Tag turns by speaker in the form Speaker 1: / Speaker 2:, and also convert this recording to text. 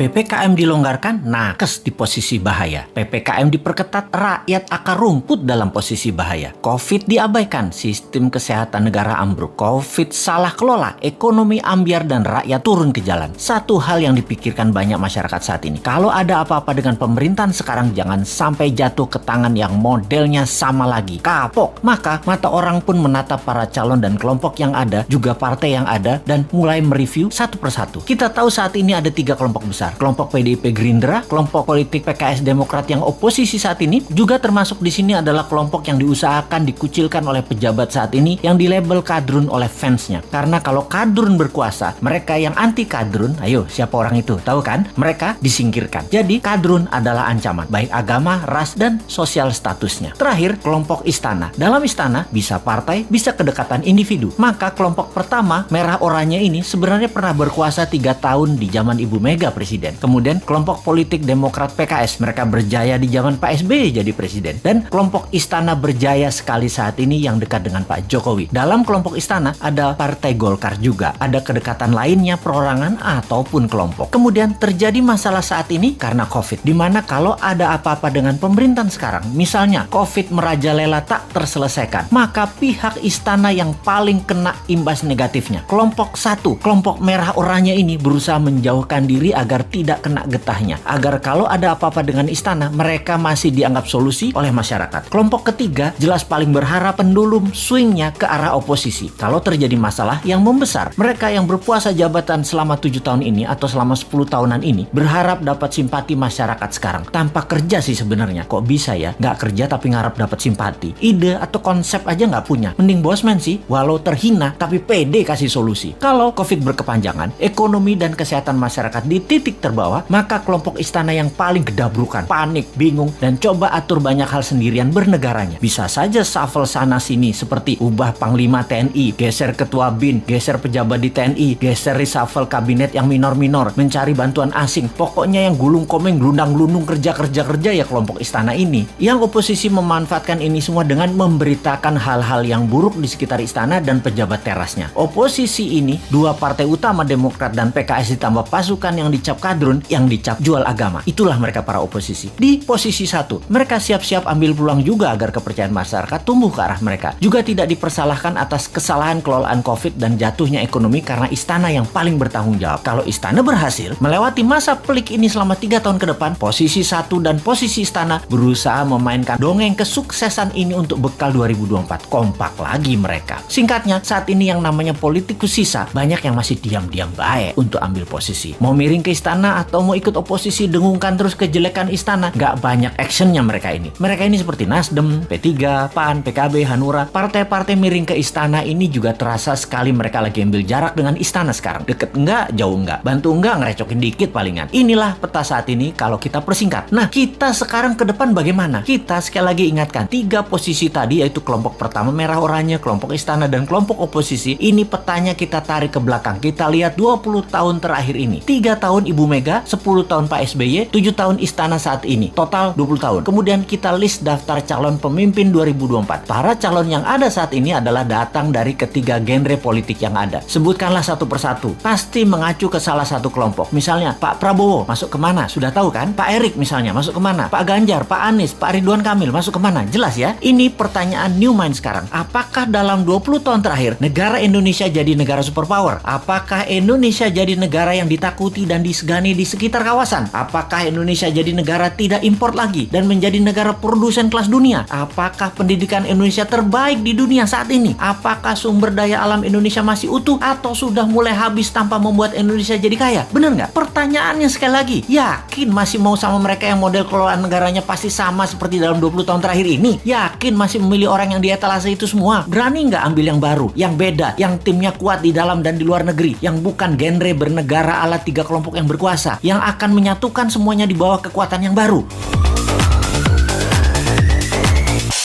Speaker 1: PPKM dilonggarkan, nakes di posisi bahaya. PPKM diperketat, rakyat akar rumput dalam posisi bahaya. Covid diabaikan, sistem kesehatan negara ambruk. Covid salah kelola, ekonomi ambyar dan rakyat turun ke jalan. Satu hal yang dipikirkan banyak masyarakat saat ini. Kalau ada apa-apa dengan pemerintahan sekarang, jangan sampai jatuh ke tangan yang modelnya sama lagi. Kapok. Maka mata orang pun menatap para calon dan kelompok yang ada, juga partai yang ada, dan mulai mereview satu persatu. Kita tahu saat ini ada 3 kelompok besar. Kelompok PDIP Gerindra, kelompok politik PKS Demokrat yang oposisi saat ini, juga termasuk di sini adalah kelompok yang diusahakan dikucilkan oleh pejabat saat ini yang dilabel kadrun oleh fansnya. Karena kalau kadrun berkuasa, mereka yang anti kadrun, ayo siapa orang itu? Tahu kan? Mereka disingkirkan. Jadi kadrun adalah ancaman, baik agama, ras, dan sosial statusnya. Terakhir, kelompok istana. Dalam istana bisa partai, bisa kedekatan individu. Maka kelompok pertama, merah oranye ini sebenarnya pernah berkuasa 3 tahun di zaman Ibu Mega presiden. Kemudian kelompok politik Demokrat PKS, mereka berjaya di zaman Pak SBY jadi presiden. Dan kelompok istana berjaya sekali saat ini yang dekat dengan Pak Jokowi. Dalam kelompok istana ada Partai Golkar juga. Ada kedekatan lainnya, perorangan ataupun kelompok. Kemudian terjadi masalah saat ini karena Covid. Dimana kalau ada apa-apa dengan pemerintahan sekarang, misalnya Covid merajalela tak terselesaikan, maka pihak istana yang paling kena imbas negatifnya. Kelompok satu, kelompok merah oranye ini berusaha menjauhkan diri agar tidak kena getahnya. Agar kalau ada apa-apa dengan istana, mereka masih dianggap solusi oleh masyarakat. Kelompok ketiga jelas paling berharap pendulum swingnya ke arah oposisi. Kalau terjadi masalah yang membesar, mereka yang berpuasa jabatan selama 7 tahun ini atau selama 10 tahunan ini berharap dapat simpati masyarakat sekarang. Tanpa kerja sih sebenarnya. Kok bisa ya? Nggak kerja tapi ngarap dapat simpati. Ide atau konsep aja nggak punya. Mending bosman sih, walau terhina tapi pede kasih solusi. Kalau Covid berkepanjangan, ekonomi dan kesehatan masyarakat di titik terbawah, maka kelompok istana yang paling gedabrukan, panik, bingung, dan coba atur banyak hal sendirian bernegaranya. Bisa saja shuffle sana sini seperti ubah Panglima TNI, geser Ketua BIN, geser pejabat di TNI, geser reshuffle kabinet yang minor-minor, mencari bantuan asing. Pokoknya yang gulung komeng, gelundang-gelundung kerja ya kelompok istana ini. Yang oposisi memanfaatkan ini semua dengan memberitakan hal-hal yang buruk di sekitar istana dan pejabat terasnya. Oposisi ini, 2 partai utama Demokrat dan PKS ditambah pasukan yang dicap kadrun, yang dicap jual agama. Itulah mereka para oposisi. Di posisi 1, mereka siap-siap ambil peluang juga agar kepercayaan masyarakat tumbuh ke arah mereka. Juga tidak dipersalahkan atas kesalahan kelolaan Covid dan jatuhnya ekonomi karena istana yang paling bertanggung jawab. Kalau istana berhasil melewati masa pelik ini selama 3 tahun ke depan, posisi 1 dan posisi istana berusaha memainkan dongeng kesuksesan ini untuk bekal 2024. Kompak lagi mereka. Singkatnya, saat ini yang namanya politikus sisa, banyak yang masih diam-diam baik untuk ambil posisi. Mau miring ke istana atau mau ikut oposisi dengungkan terus kejelekan istana, nggak banyak actionnya mereka ini. Mereka ini seperti Nasdem, P3, PAN, PKB, Hanura. Partai-partai miring ke istana ini juga terasa sekali mereka lagi ambil jarak dengan istana sekarang. Deket enggak, jauh enggak, bantu enggak, ngerecokin dikit palingan. Inilah peta saat ini kalau kita persingkat. Nah, kita sekarang ke depan bagaimana? Kita sekali lagi ingatkan, 3 posisi tadi yaitu kelompok pertama merah oranye, kelompok istana, dan kelompok oposisi. Ini petanya kita tarik ke belakang. Kita lihat 20 tahun terakhir ini. 3 tahun Ibu Mega, 10 tahun Pak SBY, 7 tahun istana saat ini. Total 20 tahun. Kemudian kita list daftar calon pemimpin 2024. Para calon yang ada saat ini adalah datang dari ketiga genre politik yang ada. Sebutkanlah satu persatu. Pasti mengacu ke salah satu kelompok. Misalnya Pak Prabowo masuk kemana? Sudah tahu kan? Pak Erik misalnya masuk kemana? Pak Ganjar, Pak Anies, Pak Ridwan Kamil masuk kemana? Jelas ya? Ini pertanyaan new mind sekarang. Apakah dalam 20 tahun terakhir negara Indonesia jadi negara superpower? Apakah Indonesia jadi negara yang ditakuti dan disegani di sekitar kawasan? Apakah Indonesia jadi negara tidak impor lagi dan menjadi negara produsen kelas dunia? Apakah pendidikan Indonesia terbaik di dunia saat ini? Apakah sumber daya alam Indonesia masih utuh atau sudah mulai habis tanpa membuat Indonesia jadi kaya? Bener nggak? Pertanyaannya sekali lagi, yakin masih mau sama mereka yang model kelolaan negaranya pasti sama seperti dalam 20 tahun terakhir ini? Yakin masih memilih orang yang di etalase itu semua? Berani nggak ambil yang baru, yang beda, yang timnya kuat di dalam dan di luar negeri, yang bukan genre bernegara ala 3 kelompok yang berkuasa, yang akan menyatukan semuanya di bawah kekuatan yang baru?